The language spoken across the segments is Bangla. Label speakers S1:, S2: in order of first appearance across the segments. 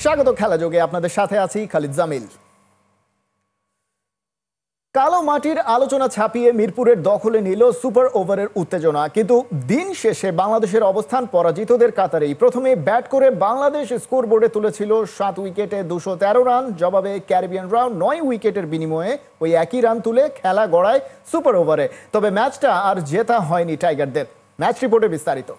S1: স্বাগত খেলা যোগে, আপনাদের সাথে আছি খালিদ জামিল। কালো মাটির আলোচনা ছাপিয়ে মিরপুরের দখলে নিল সুপার ওভারের উত্তেজনা, কিন্তু দিন শেষে বাংলাদেশের অবস্থান পরাজিতদের কাতারেই। প্রথমে ব্যাট করে বাংলাদেশ স্কোরবোর্ডে তুলেছিল 7 উইকেটে 213 রান। জবাবে ক্যারিবিয়ানরাও 9 উইকেটের বিনিময়ে ওই একই রান তুলে খেলা গড়ায় সুপার ওভারে। তবে ম্যাচটা আর জেতা হয়নি টাইগারদের। ম্যাচ রিপোর্টে বিস্তারিত।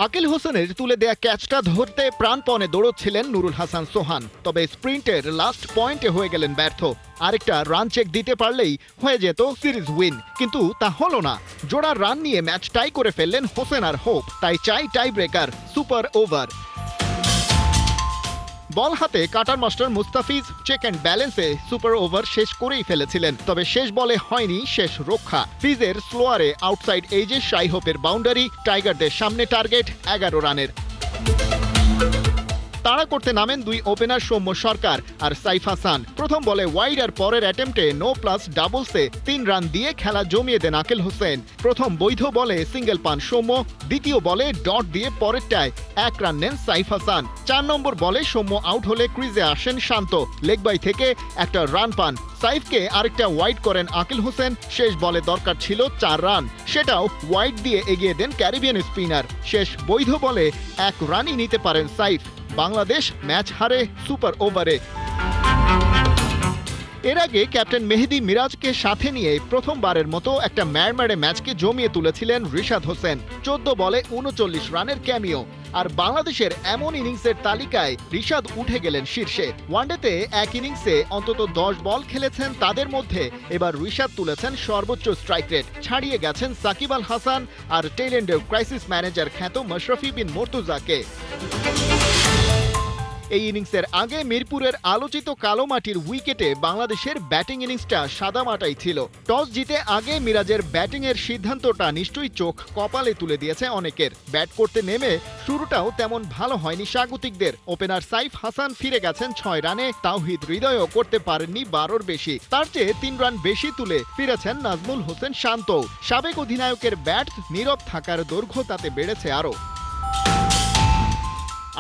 S2: আকিল হোসেনের তুলে দেয়া ক্যাচটা ধরতে প্রাণপণে দৌড়চ্ছিলেন নুরুল হাসান সোহান, তবে স্প্রিন্টের লাস্ট পয়েন্টে হয়ে গেলেন ব্যর্থ। আরেকটা রান চেক দিতে পারলেই হয়ে যেত সিরিজ উইন, কিন্তু তা হলো না। জোড়া রান নিয়ে ম্যাচ টাই করে ফেললেন হোসেন আর হোপ, তাই চাই tie breaker, super over. Ball হাতে cutter master Mustafiz check and ব্যালেন্সে সুপার ওভার শেষ করেই ফেলেছিলেন, তবে শেষ বলে হয়নি শেষ রক্ষা। ফিজের স্লোয়ারে আউটসাইড এজে শাই হোপের বাউন্ডারি, টাইগারদের সামনে টার্গেট 11 রানের। তাড়া করতে নামেন দুই ওপেনার সৌম্য সরকার আর সাইফ হাসান। প্রথম বলে ওয়াইড আর পরের অ্যাটেম্পটে নো প্লাস ডাবলসে 3 রান দিয়ে খেলা জমিয়ে দেন আকিল হোসেন। প্রথম বৈধ বলে সিঙ্গেল পান সৌম্য, দ্বিতীয় বলে ডট দিয়ে পরেরটায় 1 রান নেন সাইফ হাসান। 4 নম্বর বলে সৌম্য আউট হলে ক্রিজে আসেন শান্ত, লেগ বাই থেকে একটা রান পান। সাইফকে আরেকটা ওয়াইড করেন আকিল হোসেন। শেষ বলে দরকার ছিল 4 রান, সেটাও ওয়াইড দিয়ে এগিয়ে দেন ক্যারিবিয়ান স্পিনার। শেষ বৈধ বলে 1 রানই নিতে পারেন সাইফ। বাংলাদেশ ম্যাচ হারে সুপার ওভারে। এর আগে ক্যাপ্টেন মেহেদী মিরাজকে সাথে নিয়ে প্রথমবারের মতো একটা ম্যাড়ম্যাড়ে ম্যাচকে জমিয়ে তুলেছিলেন রিশাদ হোসেন। 14 বলে 39 রানের ক্যামিও। আর বাংলাদেশের এমন ইনিংসের তালিকায় রিশাদ উঠে গেলেন শীর্ষে। ওয়ানডেতে এক ইনিংসে অন্তত 10 বল খেলেছেন, তাদের মধ্যে এবার রিশাদ তুলেছেন সর্বোচ্চ স্ট্রাইক রেট, ছাড়িয়ে গেছেন সাকিব আল হাসান আর টেইল্যান্ডের ক্রাইসিস ম্যানেজার খ্যাত মাশরাফি বিন মুর্তজাকে। এই ইনিংসের আগে মিরপুরের আলোচিত কালো মাটির উইকেটে বাংলাদেশের ব্যাটিং ইনিংসটা সাদামাটাই ছিল। টস জিতে আগে মিরাজের ব্যাটিংয়ের সিদ্ধান্তটা নিশ্চয়ই চোখ কপালে তুলে দিয়েছে অনেকের। ব্যাট করতে নেমে শুরুটাও তেমন ভালো হয়নি স্বাগতিকদের। ওপেনার সাইফ হাসান ফিরে গেছেন 6 রানে, তাওহিদ হৃদয়ও করতে পারেননি 12-র বেশি। তার চেয়ে 3 রান বেশি তুলে ফিরেছেন নাজমুল হোসেন শান্ত। সাবেক অধিনায়কের ব্যাট নীরব থাকার দৈর্ঘ্য তাতে বেড়েছে আরও।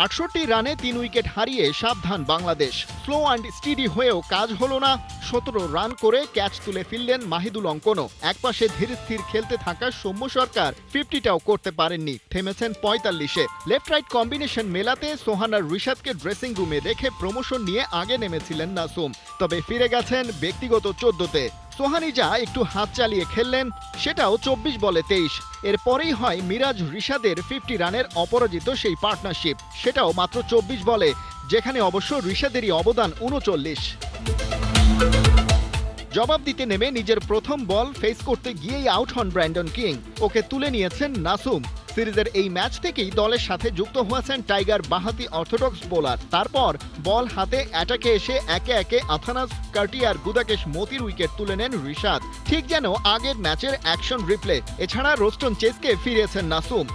S2: 68 রানে 3 উইকেট হারিয়ে সাবধান বাংলাদেশ। স্লো অ্যান্ড স্টিডি হয়েও কাজ হলো না। 17 রান করে ক্যাচ তুলে ফিরলেন মাহিদুল অঙ্কনও। একপাশে ধীর স্থির খেলতে থাকা সৌম্য সরকার 50টাও করতে পারেননি, থেমেছেন 45-এ। লেফট রাইট কম্বিনেশন মেলাতে সোহান আর রিশাদকে ড্রেসিং রুমে রেখে প্রমোশন নিয়ে আগে নেমেছিলেন নাসুম, তবে ফিরে গেছেন ব্যক্তিগত 14তে। সোহানি যা একটু হাত চালিয়ে খেললেন, সেটাও 24 বলে 23। এরপরেই হয় মিরাজ রিশাদের 50 রানের অপরাজিত সেই পার্টনারশিপ, সেটাও মাত্র 24 বলে, যেখানে অবশ্য রিশাদেরই অবদান 39। জবাব দিতে নেমে নিজের প্রথম বল ফেস করতে গিয়েই আউট হন ব্র্যান্ডন কিং। ওকে তুলে নিয়েছেন নাসুম। সিরিজের এই ম্যাচ থেকেই দলের সাথে যুক্ত হয়েছেন টাইগার বাঁহাতি অর্থোডক্স বোলার। তারপর বল হাতে অ্যাটাকে এসে একে একে আথানাস কার্টিয়ার গুদাকেশ মতির উইকেট তুলে নেন রিশাদ, ঠিক যেন আগের ম্যাচের অ্যাকশন রিপ্লে। এছাড়া রোস্টন চেসকে ফিরিয়েছেন নাসুম।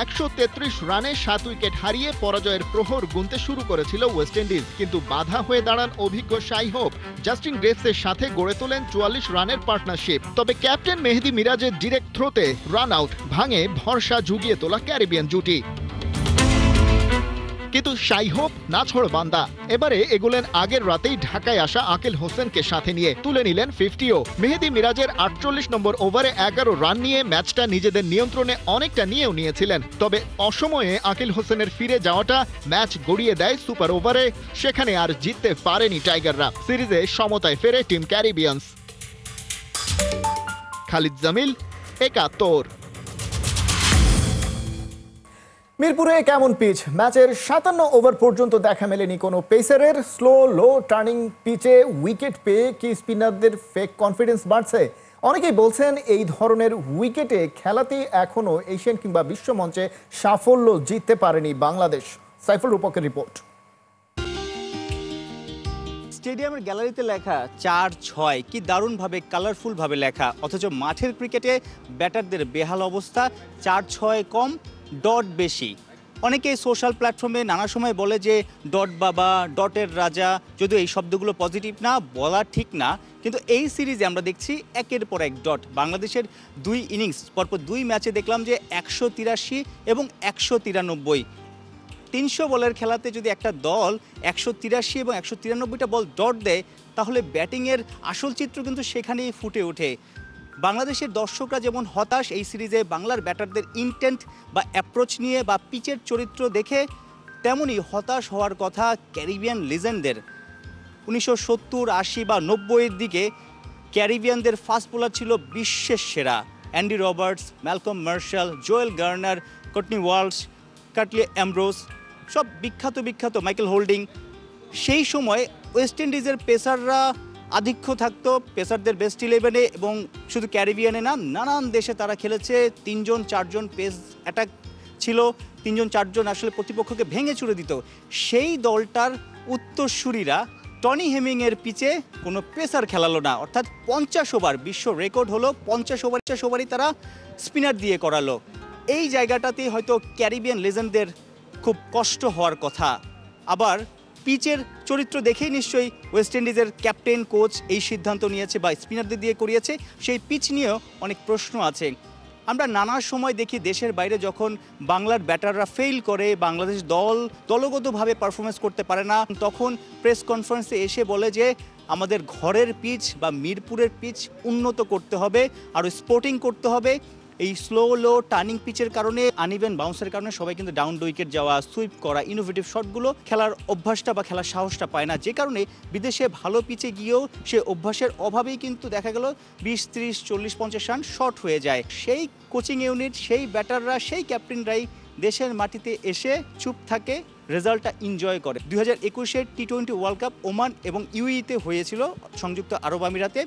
S2: 133 রানে 7 উইকেট হারিয়ে পরাজয়ের প্রহর গুনতে শুরু করেছিল ওয়েস্ট ইন্ডিজ, কিন্তু বাধা হয়ে দাঁড়ান অভিজ্ঞ শাই হোপ। জাস্টিন গ্রেভসের সাথে গড়ে তোলেন 44 রানের পার্টনারশিপ। তবে ক্যাপ্টেন মেহেদী মিরাজের ডিরেক্ট থ্রোতে রান আউট ভাঙে ভরসা জুগিয়ে তোলা ক্যারিবিয়ান জুটি। কিন্তু শাই হোপ নাছোড় বান্দা। এবারে এগোলেন আগের রাতেই ঢাকায় আসা আকিল হোসেনকে সাথে নিয়ে, তুলে নিলেন 50ও। মেহেদী মিরাজের 48 নম্বর ওভারে 11 রান নিয়ে ম্যাচটা নিজেদের নিয়ন্ত্রণে অনেকটা নিয়েও নিয়েছিলেন, তবে অসময়ে আকিল হোসেনের ফিরে যাওয়াটা ম্যাচ গড়িয়ে দেয় সুপার ওভারে। সেখানে আর জিততে পারেনি টাইগাররা। সিরিজে সমতায় ফেরে টিম ক্যারিবিয়ান্স। খালিদ জামিল, 71।
S1: মিরপুরে কেমন পিচ? ম্যাচের 57 ওভার পর্যন্ত দেখা মেলেনি কোনো পেসারের। স্লো লো টার্নিং পিচে উইকেট পেয়ে কি স্পিনারদের ফেক কনফিডেন্স বাড়ছে? অনেকেই বলছেন এই ধরনের উইকেটে খেলাতেই এখনও এশিয়ান কিংবা বিশ্বমঞ্চে সাফল্য জিততে পারেনি বাংলাদেশ। সাইফুল রূপকের রিপোর্ট।
S3: স্টেডিয়ামের গ্যালারিতে লেখা 4-6 কি দারুণভাবে কালারফুলভাবে লেখা, অথচ মাঠের ক্রিকেটে ব্যাটারদের বেহাল অবস্থা। 4-6 কম, ডট বেশি। অনেকেই সোশ্যাল প্ল্যাটফর্মে নানা সময় বলে যে ডট বাবা, ডটের রাজা, যদিও এই শব্দগুলো পজিটিভ না, বলা ঠিক না, কিন্তু এই সিরিজে আমরা দেখছি একের পর এক ডট। বাংলাদেশের 2 ইনিংস পরপর 2 ম্যাচে দেখলাম যে 183 এবং 193। 300 বলের খেলাতে যদি একটা দল 183 এবং 193টা বল ডট দেয়, তাহলে ব্যাটিংয়ের আসল চিত্র কিন্তু সেখানেই ফুটে ওঠে। বাংলাদেশের দর্শকরা যেমন হতাশ এই সিরিজে বাংলার ব্যাটারদের ইনটেন্ট বা অ্যাপ্রোচ নিয়ে বা পিচের চরিত্র দেখে, তেমনই হতাশ হওয়ার কথা ক্যারিবিয়ান লিজেন্ডদের। 1970, 80 বা 90-এর দিকে ক্যারিবিয়ানদের ফাস্ট বোলার ছিল বিশ্বের সেরা। Andy Roberts, Malcolm martial, Joel Garner, Courtney Walsh, Curtly Ambrose, সব বিখ্যাত মাইকেল হোল্ডিং। সেই সময় ওয়েস্ট ইন্ডিজের পেসাররা আধিক্য থাকতো পেসারদের বেস্ট 11-এ, এবং শুধু ক্যারিবিয়ানে না, নানান দেশে তারা খেলেছে। 3-4জন পেস অ্যাটাক ছিল, 3-4জন আসলে প্রতিপক্ষকে ভেঙে চুরে দিত। সেই দলটার উত্তরসূরিরা টনি হেমিংয়ের পিচে কোনো পেসার খেলালো না, অর্থাৎ 50 ওভার, বিশ্ব রেকর্ড হলো 50 ওভারই তারা স্পিনার দিয়ে করালো। এই জায়গাটাতেই হয়তো ক্যারিবিয়ান লেজেন্ডদের খুব কষ্ট হওয়ার কথা। আবার পিচের চরিত্র দেখেই নিশ্চয়ই ওয়েস্ট ইন্ডিজের ক্যাপ্টেন, কোচ এই সিদ্ধান্ত নিয়েছে বা স্পিনারদের দিয়ে করিয়েছে। সেই পিচ নিয়েও অনেক প্রশ্ন আছে। আমরা নানা সময় দেখি দেশের বাইরে যখন বাংলার ব্যাটাররা ফেল করে, বাংলাদেশ দলগতভাবে পারফরমেন্স করতে পারে না, তখন প্রেস কনফারেন্সে এসে বলে যে আমাদের ঘরের পিচ বা মিরপুরের পিচ উন্নত করতে হবে, আর স্পোর্টিং করতে হবে। এই স্লো টার্নিং পিচের কারণে, আনইভেন বাউন্সের কারণে সবাই কিন্তু ডাউন উইকেট যাওয়া, সুইপ করা, ইনোভেটিভ শটগুলো খেলার অভ্যাসটা বা খেলার সাহসটা পায় না, যে কারণে বিদেশে ভালো পিচে গিয়েও সে অভ্যাসের অভাবেই কিন্তু দেখা গেল 20, 30, 40, 50 রান শর্ট হয়ে যায়। সেই কোচিং ইউনিট, সেই ব্যাটাররা, সেই ক্যাপ্টেনরাই দেশের মাটিতে এসে চুপ থাকে, রেজাল্টটা এনজয় করে। 2021-এর T20 ওয়ার্ল্ড কাপ ওমান এবং ইউএইতে হয়েছিল, সংযুক্ত আরব আমিরাতে।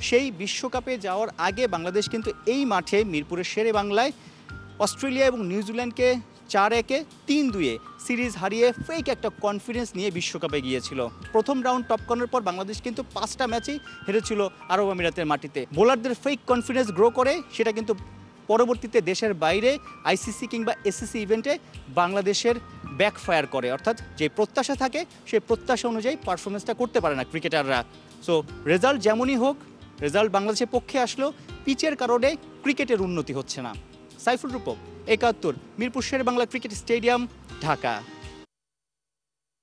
S3: সেই বিশ্বকাপে যাওয়ার আগে বাংলাদেশ কিন্তু এই মাঠে মিরপুরের শেরে বাংলায় অস্ট্রেলিয়া এবং নিউজিল্যান্ডকে 4-1, 3-2 সিরিজ হারিয়ে ফেক একটা কনফিডেন্স নিয়ে বিশ্বকাপে গিয়েছিল। প্রথম রাউন্ড টপ করার পর বাংলাদেশ কিন্তু 5টা ম্যাচেই হেরেছিল আরব আমিরাতের মাটিতে। বোলারদের ফেক কনফিডেন্স গ্রো করে, সেটা কিন্তু পরবর্তীতে দেশের বাইরে আইসিসি কিংবা এসিসি ইভেন্টে বাংলাদেশের ব্যাকফায়ার করে, অর্থাৎ যে প্রত্যাশা থাকে সেই প্রত্যাশা অনুযায়ী পারফরমেন্সটা করতে পারে না ক্রিকেটাররা। সো রেজাল্ট যেমনই হোক, রেজাল্ট বাংলাদেশের পক্ষে আসলেও পিচের কারণে ক্রিকেটের উন্নতি হচ্ছে না। সাইফুল রূপক, 71, মিরপুর শের বাংলা ক্রিকেট স্টেডিয়াম, ঢাকা।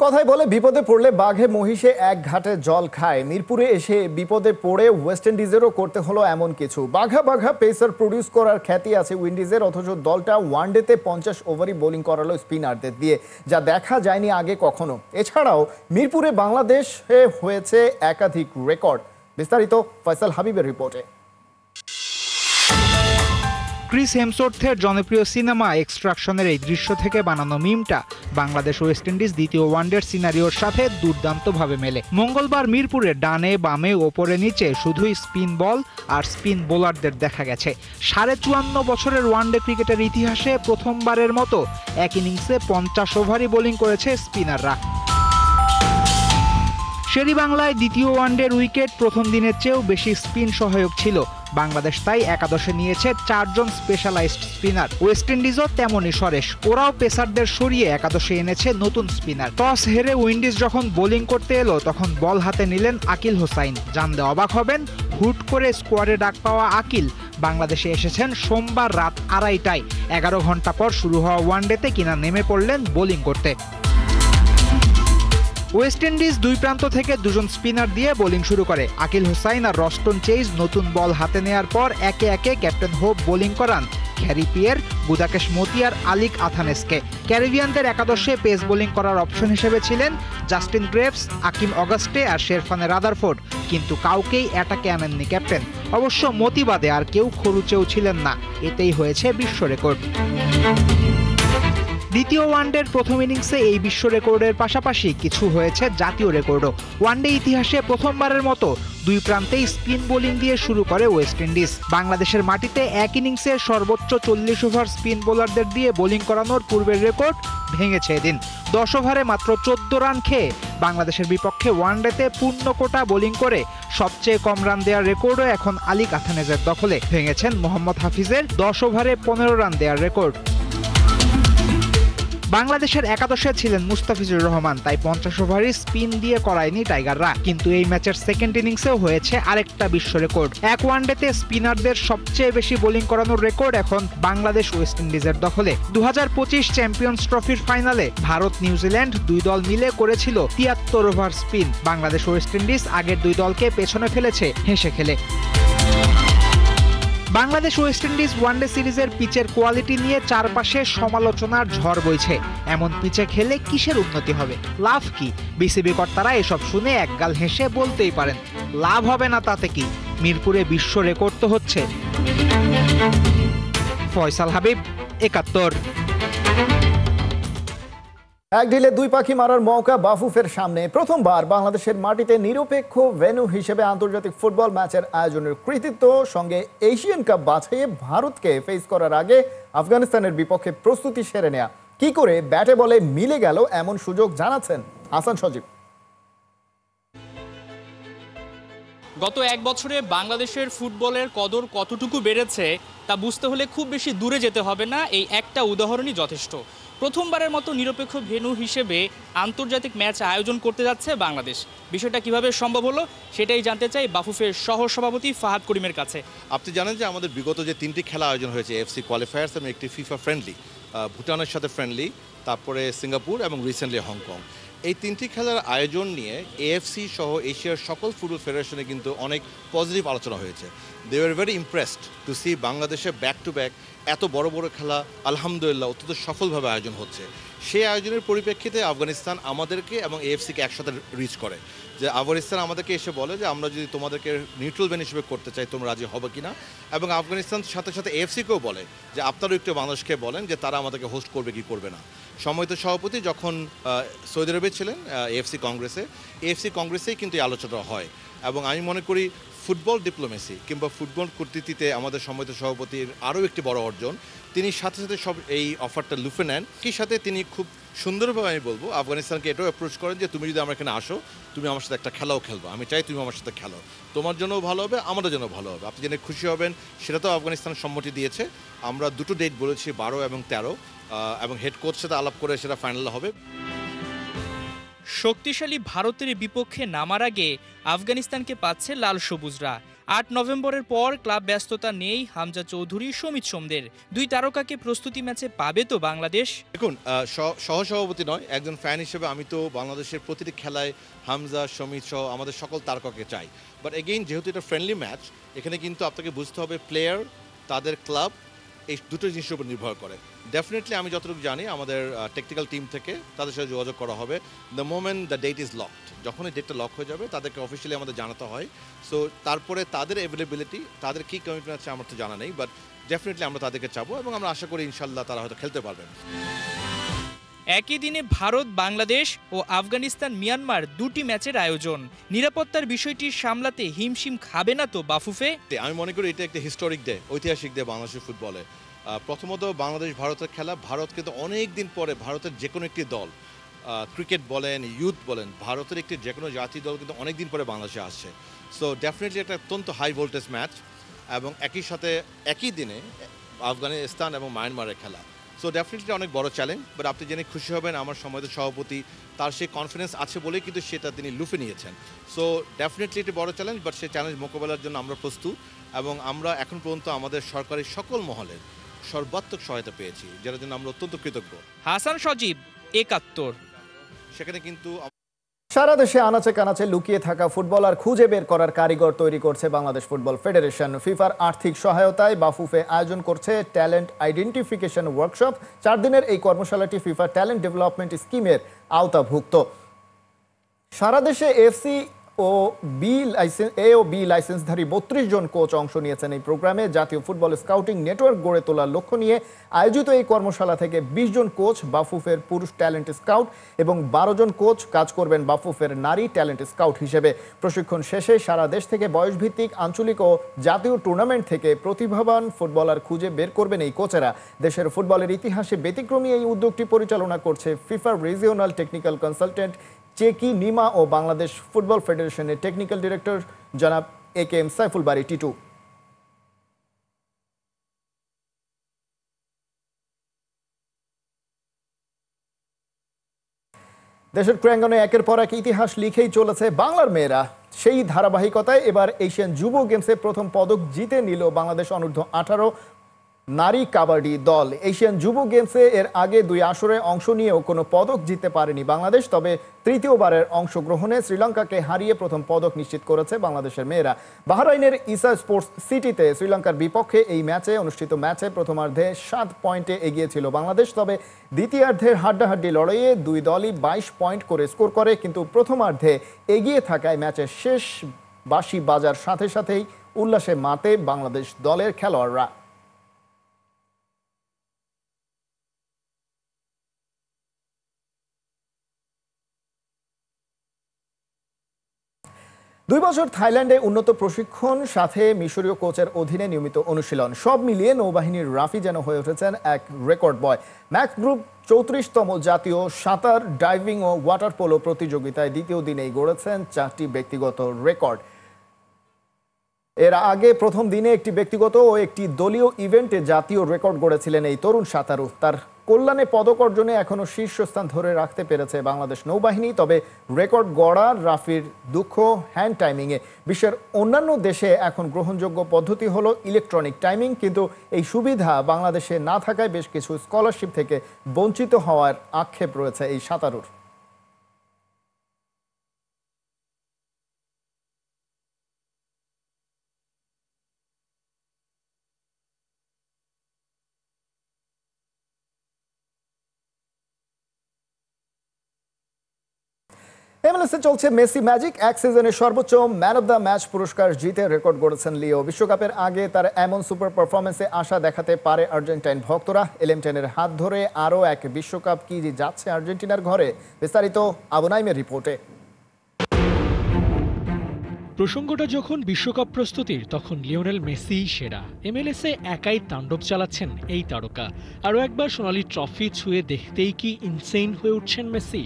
S1: কথায় বলে বিপদে পড়লে বাঘে মহিষে এক ঘাটে জল খায়। মিরপুরে এসে বিপদে পড়ে ওয়েস্ট ইন্ডিজেরও করতে হলো এমন কিছু। বাঘা পেসার প্রডিউস করার খ্যাতি আছে উইন্ডিজের, অথচ দলটা ওয়ানডেতে 50 ওভারই বোলিং করালো স্পিনারদের দিয়ে, যা দেখা যায়নি আগে কখনো। এছাড়াও মিরপুরে বাংলাদেশে হয়েছে একাধিক রেকর্ড। বিস্তারিত ফয়সাল হাবিবের রিপোর্টে।
S4: ক্রিস হেমসওয়ার্থের জনপ্রিয় সিনেমা এক্সট্রাকশনের এই দৃশ্য থেকে বানানো মিমটা বাংলাদেশ ওয়েস্ট ইন্ডিজ দ্বিতীয় ওয়ানডের সিনারিওর সাথে দুর্দান্তভাবে মেলে। মঙ্গলবার মিরপুরে ডানে বামে ওপরে নিচে শুধুই স্পিন বল আর স্পিন বোলারদের দেখা গেছে। 54 বছরের ওয়ানডে ক্রিকেটের ইতিহাসে প্রথমবারের মতো এক ইনিংসে 50 ওভারই বোলিং করেছে স্পিনাররা। শেরি বাংলায় দ্বিতীয় ওয়ানডের উইকেট প্রথম দিনের চেয়েও বেশি স্পিন সহায়ক ছিল। বাংলাদেশ তাই একাদশে নিয়েছে 4 জন স্পেশালাইজড স্পিনার। ওয়েস্ট ইন্ডিজও তেমনই সরেশ, ওরাও পেসারদের সরিয়ে একাদশে এনেছে নতুন স্পিনার। টস হেরে উইন্ডিজ যখন বোলিং করতে এলো তখন বল হাতে নিলেন আকিল হোসাইন। জানলে অবাক হবেন, হুট করে স্কোয়াডে ডাক পাওয়া আকিল বাংলাদেশে এসেছেন সোমবার রাত 2:30টায়। 11 ঘন্টা পর শুরু হওয়া ওয়ানডেতে কিনা নেমে পড়লেন বোলিং করতে। ওয়েস্ট ইন্ডিজ দুই প্রান্ত থেকে 2 জন স্পিনার দিয়ে বোলিং শুরু করে। আকিল হোসাইন আর রস্টন চেইজ নতুন বল হাতে নেয়ার পর একে একে ক্যাপ্টেন হোপ বোলিং করান গ্যারি পিয়ের, গুদাকেশ মতি আর আলিক আথানেসকে। ক্যারিবিয়ানদের একাদশে পেস বোলিং করার অপশন হিসেবে ছিলেন জাস্টিন গ্রেভস, আকিম অগাস্টে আর শেরফানে রাদারফোর্ড, কিন্তু কাউকেই অ্যাটাকে আনেননি ক্যাপ্টেন। অবশ্য মতি বাদে আর কেউ খরুচেও ছিলেন না, এতেই হয়েছে বিশ্ব রেকর্ড। দ্বিতীয় ওয়ানডের প্রথম ইনিংসে এই বিশ্ব রেকর্ডের পাশাপাশি কিছু হয়েছে জাতীয় রেকর্ডও। ওয়ানডে ইতিহাসে প্রথমবারের মতো দুই প্রান্তেই স্পিন বোলিং দিয়ে শুরু করে ওয়েস্ট ইন্ডিজ। বাংলাদেশের মাটিতে এক ইনিংসে সর্বোচ্চ 40 ওভার স্পিন বোলারদের দিয়ে বোলিং করানোর পূর্বের রেকর্ড ভেঙেছে এদিন। 10 ওভারে মাত্র 14 রান খেয়ে বাংলাদেশের বিপক্ষে ওয়ানডেতে পূর্ণ কোটা বোলিং করে সবচেয়ে কম রান দেওয়ার রেকর্ডও এখন আলিক আথানেজের দখলে। ভেঙেছেন মোহাম্মদ হাফিজের 10 ওভারে 15 রান দেওয়ার রেকর্ড। বাংলাদেশের একাদশে ছিলেন মুস্তাফিজুর রহমান, তাই 50 ওভারই স্পিন দিয়ে করায়নি টাইগাররা। কিন্তু এই ম্যাচের সেকেন্ড ইনিংসেও হয়েছে আরেকটা বিশ্ব রেকর্ড। এক ওয়ানডেতে স্পিনারদের সবচেয়ে বেশি বোলিং করানোর রেকর্ড এখন বাংলাদেশ ওয়েস্ট ইন্ডিজের দখলে। 2025 চ্যাম্পিয়ন্স ট্রফির ফাইনালে ভারত নিউজিল্যান্ড দুই দল মিলে করেছিল 73 over spin. Bangladesh West Indies আগের দুই দলকে পেছনে ফেলেছে হেসে খেলে। বাংলাদেশ ওয়েস্ট ইন্ডিজ ওয়ানডে সিরিজের পিচের কোয়ালিটি নিয়ে চারপাশে সমালোচনার ঝড় বইছে। এমন পিচে খেলে কিসের উন্নতি হবে, লাভ কি? বিসিবি কর্তারা এসব শুনে একগাল হেসে বলতেই পারেন, লাভ হবে না তাতে কি, মিরপুরে বিশ্ব রেকর্ড তো হচ্ছে। ফয়সাল হাবিব, ৭১।
S1: এক ঢিলে দুই পাখি মারার মৌকা বাফুফের সামনে। প্রথমবার বাংলাদেশের মাটিতে নিরপেক্ষ ভেন্যু হিসেবে আন্তর্জাতিক ফুটবল ম্যাচের আয়োজনের কৃতিত্ব, সঙ্গে এশিয়ান কাপ বাছাইয়ে ভারতকে ফেস করার আগে আফগানিস্তানের বিপক্ষে প্রস্তুতি সেরে নেয়া। কি করে ব্যাটে বলে মিলে গেল এমন সুযোগ জানাচ্ছেন হাসান সজীব।
S5: গত এক বছরে বাংলাদেশের ফুটবলের কদর কতটুকু বেড়েছে তা বুঝতে হলে খুব বেশি দূরে যেতে হবে না, এই একটা উদাহরণই যথেষ্ট। প্রথমবারের মতো নিরপেক্ষ ভেন্যু হিসেবে আন্তর্জাতিক ম্যাচ আয়োজন করতে যাচ্ছে বাংলাদেশ। বিষয়টা কিভাবে সম্ভব হলো সেটাই জানতে চাই বাফুফের সহ সভাপতি ফাহাদ করিমের কাছে।
S6: আপনি জানেন যে আমাদের বিগত যে 3টি খেলা আয়োজন হয়েছে, এফসি কোয়ালিফায়ার্স এবং একটি ফিফা ফ্রেন্ডলি, ভুটানের সাথে ফ্রেন্ডলি, তারপরে সিঙ্গাপুর এবং রিসেন্টলি হংকং, এই 3টি খেলার আয়োজন নিয়ে এএফসি সহ এশিয়ার সকল ফুটবল ফেডারেশনে কিন্তু অনেক পজিটিভ আলোচনা হয়েছে। They are very impressed to see বাংলাদেশে ব্যাক টু ব্যাক এত বড় বড় খেলা আলহামদুলিল্লাহ অত্যন্ত সফলভাবে আয়োজন হচ্ছে। সেই আয়োজনের পরিপ্রেক্ষিতে আফগানিস্তান আমাদেরকে এবং এএফসিকে একসাথে রিচ করে, যে আফগানিস্তান আমাদেরকে এসে বলে যে আমরা যদি তোমাদেরকে নিউট্রাল ভেন্যু হিসেবে করতে চাই তোমরা রাজি হবে কিনা, এবং আফগানিস্তান সাথে সাথে এএফসিকেও বলে যে আপনারাও একটু বাংলাদেশকে বলেন যে তারা আমাদেরকে হোস্ট করবে কি করবে না। সম্মানিত সভাপতি যখন সৌদি আরবে ছিলেন এএফসি কংগ্রেসেই কিন্তু এই আলোচনা হয়, এবং আমি মনে করি ফুটবল ডিপ্লোমেসি কিংবা ফুটবল কূটনীতিতে আমাদের সম্মানিত সভাপতির আরও একটি বড় অর্জন। তিনি সাথে সাথে সব এই অফারটা লুফে নেন। কি সাথে তিনি খুব সুন্দরভাবে, আমি বলবো, আফগানিস্তানকে এটাও অ্যাপ্রোচ করেন যে তুমি যদি আমার এখানে আসো, তুমি আমার সাথে একটা খেলাও খেলবো, আমি চাই তুমি আমার সাথে খেলো, তোমার জন্যও ভালো হবে, আমাদের জন্য ভালো হবে, আপনি জেনে খুশি হবেন। সেটা তো আফগানিস্তান সম্মতি দিয়েছে। আমরা দুটো ডেট বলেছি, 12 এবং 13, এবং হেড কোচ সাথে আলাপ করে সেটা ফাইনাল হবে।
S5: শক্তিশালী ভারতের বিপক্ষে নামার আগে আফগানিস্তানকে পাচ্ছে লাল সবুজরা। 8 নভেম্বরের পর ক্লাব ব্যস্ততা নেই হামজা চৌধুরী, সমিত সোমদের। দুই তারকাকে প্রস্তুতি ম্যাচে পাবে তো বাংলাদেশ?
S6: দেখুন, সহসভাপতি নয়, একজন ফ্যান হিসেবে আমি তো বাংলাদেশের প্রতিটি খেলায় হামজা, সমিত সহ আমাদের সকল তারকাকে চাই। বাট এগেইন, যেহেতু এটা ফ্রেন্ডলি ম্যাচ, এখানে কিন্তু আপনাকে বুঝতে হবে প্লেয়ার, তাদের ক্লাব, এই দুটো জিনিসের উপর নির্ভর করে। ডেফিনেটলি আমি যতটুকু জানি আমাদের টেকনিক্যাল টিম থেকে তাদের সাথে যোগাযোগ করা হবে। The moment the date is locked, যখন এই ডেটটা লক হয়ে যাবে তাদেরকে অফিসিয়ালি আমাদের জানাতে হয়। সো তারপরে তাদের অ্যাভেলেবিলিটি, তাদের কী কমিটমেন্ট আছে আমার তো জানা নেই, বাট ডেফিনেটলি আমরা তাদেরকে চাবো এবং আমরা আশা করি ইনশাল্লাহ তারা হয়তো খেলতে পারবেন।
S5: একই দিনে ভারত, বাংলাদেশ ও আফগানিস্তান, মিয়ানমার দুটি ম্যাচের আয়োজন। নিরাপত্তার বিষয়টি সামলাতে হিমশিম খাবে না তো বাফুফে?
S6: আমি মনে করি এটা একটা হিস্টোরিক ডে, ঐতিহাসিক ডে বাংলাদেশের ফুটবলে। প্রথমত বাংলাদেশ ভারতের খেলা, ভারত কিন্তু অনেক দিন পরে, ভারতের যে কোনো একটি দল, ক্রিকেট বলেন, ইউথ বলেন, ভারতের একটি যে কোনো জাতীয় দল কিন্তু অনেক দিন পরে বাংলাদেশে আসছে। সো ডেফিনেটলি একটা অত্যন্ত হাই ভোল্টেজ ম্যাচ, এবং একই সাথে একই দিনে আফগানিস্তান এবং মায়ানমারের খেলা। সো ডেফিনেটলি অনেক বড় চ্যালেঞ্জ, বাট আপনি জেনে খুশি হবেন আমার সম্মানিত সভাপতি, তার সেই কনফিডেন্স আছে বলেই কিন্তু সেটা তিনি লুফে নিয়েছেন। সো ডেফিনেটলি এটি বড় চ্যালেঞ্জ, বাট সেই চ্যালেঞ্জ মোকাবেলার জন্য আমরা প্রস্তুত, এবং আমরা এখন পর্যন্ত আমাদের সরকারের সকল মহলের সর্বাত্মক সহায়তা পেয়েছি, যার জন্য আমরা অত্যন্ত কৃতজ্ঞ।
S5: হাসান সজীব, ৭১।
S6: সেখানে কিন্তু
S1: সারা দেশে আনাচে কানাচে লুকিয়ে থাকা ফুটবলার খুঁজে বের করার কারিগর তৈরি করছে বাংলাদেশ ফুটবল ফেডারেশন। ফিফার আর্থিক সহায়তায় বাফুফে আয়োজন করছে ট্যালেন্ট আইডেন্টিফিকেশন ওয়ার্কশপ। 4 দিনের এই কর্মশালাটি ফিফা ট্যালেন্ট ডেভেলপমেন্ট স্কিমের আওতাভুক্ত। সারা দেশে এফসি ও বি লাইসেন্সধারী 32 জন কোচ অংশ নিয়েছেন এই প্রোগ্রামে। জাতীয় ফুটবল স্কাউটিং নেটওয়ার্ক গড়ে তোলার লক্ষ্য নিয়ে আয়োজিত এই কর্মশালা থেকে 20 জন কোচ বাফুফের পুরুষ ট্যালেন্ট স্কাউট এবং 12 জন কোচ কাজ করবেন বাফুফের নারী ট্যালেন্ট স্কাউট হিসেবে। প্রশিক্ষণ শেষে সারা দেশ থেকে বয়সভিত্তিক, আঞ্চলিক ও জাতীয় টুর্নামেন্ট থেকে প্রতিভাবান ফুটবলার খুঁজে বের করবেন এই কোচেরা। দেশের ফুটবলের ইতিহাসে ব্যতিক্রমী এই উদ্যোগটি পরিচালনা করছে ফিফার রিজিওনাল টেকনিক্যাল কনসালটেন্ট চেকি নিমা ও বাংলাদেশ ফুটবল ফেডারেশনের টেকনিক্যাল ডিরেক্টর জনাব একেএম সাইফুল বারী টিটু। দেশের ক্রীড়াঙ্গনে একের পর এক ইতিহাস লিখেই চলেছে বাংলার মেয়েরা। সেই ধারাবাহিকতায় এবার এশিয়ান যুব গেমসে প্রথম পদক জিতে নিল বাংলাদেশ অনূর্ধ্ব-18 নারী কাবাডি দল। এশিয়ান যুব গেমসে এর আগে 2 আসরে অংশ নিয়েও কোনো পদক জিততে পারেনি বাংলাদেশ। তবে তৃতীয়বারের অংশগ্রহণে শ্রীলঙ্কাকে হারিয়ে প্রথম পদক নিশ্চিত করেছে বাংলাদেশের মেয়েরা। বাহরাইনের ইসা স্পোর্টস সিটিতে শ্রীলঙ্কার বিপক্ষে এই অনুষ্ঠিত ম্যাচে প্রথমার্ধে 7 পয়েন্টে এগিয়ে ছিল বাংলাদেশ। তবে দ্বিতীয়ার্ধের হাড্ডাহাড্ডি লড়াইয়ে দুই দলই 22 পয়েন্ট করে স্কোর করে, কিন্তু প্রথমার্ধে এগিয়ে থাকায় ম্যাচের শেষ বাঁশি বাজার সাথে সাথেই উল্লাসে মাতে বাংলাদেশ দলের খেলোয়াড়রা। 2 বছর থাইল্যান্ডে উন্নত প্রশিক্ষণ, সাথে মিশরীয় কোচের অধীনে নিয়মিত অনুশীলন, সব মিলিয়ে নৌবাহিনীর রাফি যেন হয়ে উঠেছেন এক রেকর্ড বয়। ম্যাক্স গ্রুপ 34তম জাতীয় সাঁতার, ডাইভিং ও ওয়াটার পোলো প্রতিযোগিতায় দ্বিতীয় দিনেই গড়েছেন 4টি ব্যক্তিগত রেকর্ড। এর আগে প্রথম দিনে একটি ব্যক্তিগত ও একটি দলীয় ইভেন্টে জাতীয় রেকর্ড গড়েছিলেন এই তরুণ সাঁতারু। তার কল্যাণে পদক অর্জনে এখনও শীর্ষস্থান ধরে রাখতে পেরেছে বাংলাদেশ নৌবাহিনী। তবে রেকর্ড গড়ার রাফির দুঃখ হ্যান্ড টাইমিংয়ে। বিশ্বের অন্যান্য দেশে এখন গ্রহণযোগ্য পদ্ধতি হলো ইলেকট্রনিক টাইমিং, কিন্তু এই সুবিধা বাংলাদেশে না থাকায় বেশ কিছু স্কলারশিপ থেকে বঞ্চিত হওয়ার আক্ষেপ রয়েছে এই সাঁতারুর। MLS-এ চলছে মেসি ম্যাজিক। এক সিজনের সর্বোচ্চ ম্যান অব দ্য ম্যাচ পুরস্কার জিতে রেকর্ড গড়েছেন লিও। বিশ্বকাপের আগে তার এমন সুপার পারফরমেন্সে আশা দেখাতে পারে আর্জেন্টাইন ভক্তরা। এলেমটেনের হাত ধরে আরও এক বিশ্বকাপ কি যাচ্ছে আর্জেন্টিনার ঘরে? বিস্তারিত আবু নাইমের রিপোর্টে।
S7: প্রসঙ্গটা যখন বিশ্বকাপ প্রস্তুতির, তখন লিওনেল মেসি সেরা। MLS-এ একাই তাণ্ডব চালাচ্ছেন এই তারকা। আরও একবার সোনালি ট্রফি ছুঁয়ে দেখতেই কি ইনসেইন হয়ে উঠছেন মেসি।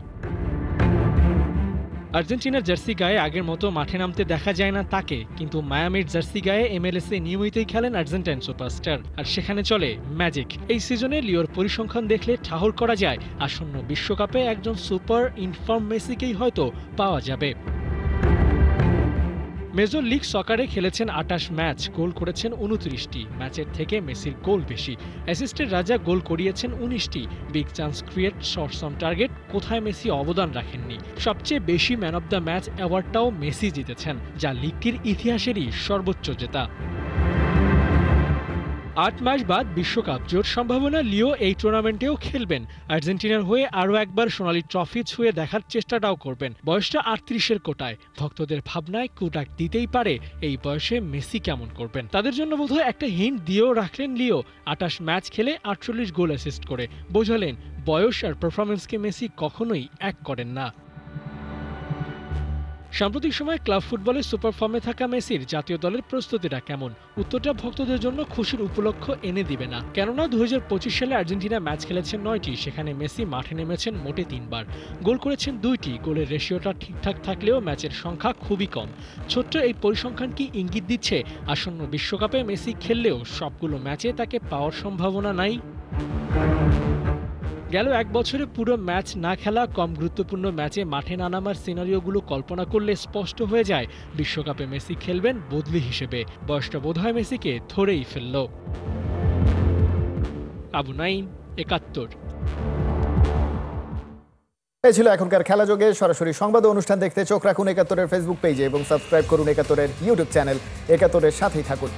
S7: আর্জেন্টিনার জার্সি গায়ে আগের মতো মাঠে নামতে দেখা যায় না তাকে, কিন্তু মায়ামির জার্সি গায়ে MLS-এ নিয়মিতই খেলেন আর্জেন্টাইন সুপারস্টার, আর সেখানে চলে ম্যাজিক। এই সিজনে লিওর পরিসংখ্যান দেখলে ঠাহর করা যায় আসন্ন বিশ্বকাপে একজন সুপার ইনফর্ম মেসিকেই হয়তো পাওয়া যাবে। মেজর লিগ সকারে খেলেছেন 28 ম্যাচ, গোল করেছেন 29টি। ম্যাচের থেকে মেসির গোল বেশি। অ্যাসিস্টের রাজা, গোল করিয়েছেন 19টি। Big chance create, shots on target, কোথায় মেসি অবদান রাখেননি। সবচেয়ে বেশি ম্যান অব দ্য ম্যাচ অ্যাওয়ার্ডটাও মেসি জিতেছেন, যা লিগটির ইতিহাসেরই সর্বোচ্চ জেতা। 8 মাস বাদ বিশ্বকাপ, জোর সম্ভাবনা লিও এই টুর্নামেন্টেও খেলবেন। আর্জেন্টিনার হয়ে আরও একবার সোনালি ট্রফি ছুঁয়ে দেখার চেষ্টাটাও করবেন। বয়সটা 38-এর কোটায়। ভক্তদের ভাবনায় কুটাক দিতেই পারে এই বয়সে মেসি কেমন করবেন। তাদের জন্য বোধহয় একটা হিন্ট দিয়েও রাখলেন লিও। 28 ম্যাচ খেলে 48 গোল অ্যাসিস্ট করে বোঝালেন বয়স আর পারফরমেন্সকে মেসি কখনোই এক করেন না। সাম্প্রতিক সময়ে ক্লাব ফুটবলে সুপার ফর্মে থাকা মেসির জাতীয় দলের প্রস্তুতিটা কেমন? উত্তরটা ভক্তদের জন্য খুশির উপলক্ষ এনে দিবে না, কেননা 2025 সালে আর্জেন্টিনা ম্যাচ খেলেছেন 9টি, সেখানে মেসি মাঠে নেমেছেন মোটে 3 বার, গোল করেছেন 2টি। গোলের রেশিওটা ঠিকঠাক থাকলেও ম্যাচের সংখ্যা খুবই কম। ছোট্ট এই পরিসংখ্যান কি ইঙ্গিত দিচ্ছে আসন্ন বিশ্বকাপে মেসি খেললেও সবগুলো ম্যাচে তাকে পাওয়ার সম্ভাবনা নাই? গেল 1 বছরে পুরো ম্যাচ না খেলা, কম গুরুত্বপূর্ণ ম্যাচে মাঠে না নামার সিনারিওগুলো কল্পনা করলে স্পষ্ট হয়ে যায় বিশ্বকাপে মেসি খেলবেন বদলি হিসেবে। বয়সটা বোধহয় মেসিকে ধরেই ফেলল। আবু নাইম, 71।
S1: এই ছিল এখনকার খেলা যোগে। সরাসরি সংবাদ অনুষ্ঠান দেখতে চোখ রাখুন 71-এর ফেসবুক পেজে এবং সাবস্ক্রাইব করুন 71-এর ইউটিউব চ্যানেল। 71-এর সাথেই থাকুন।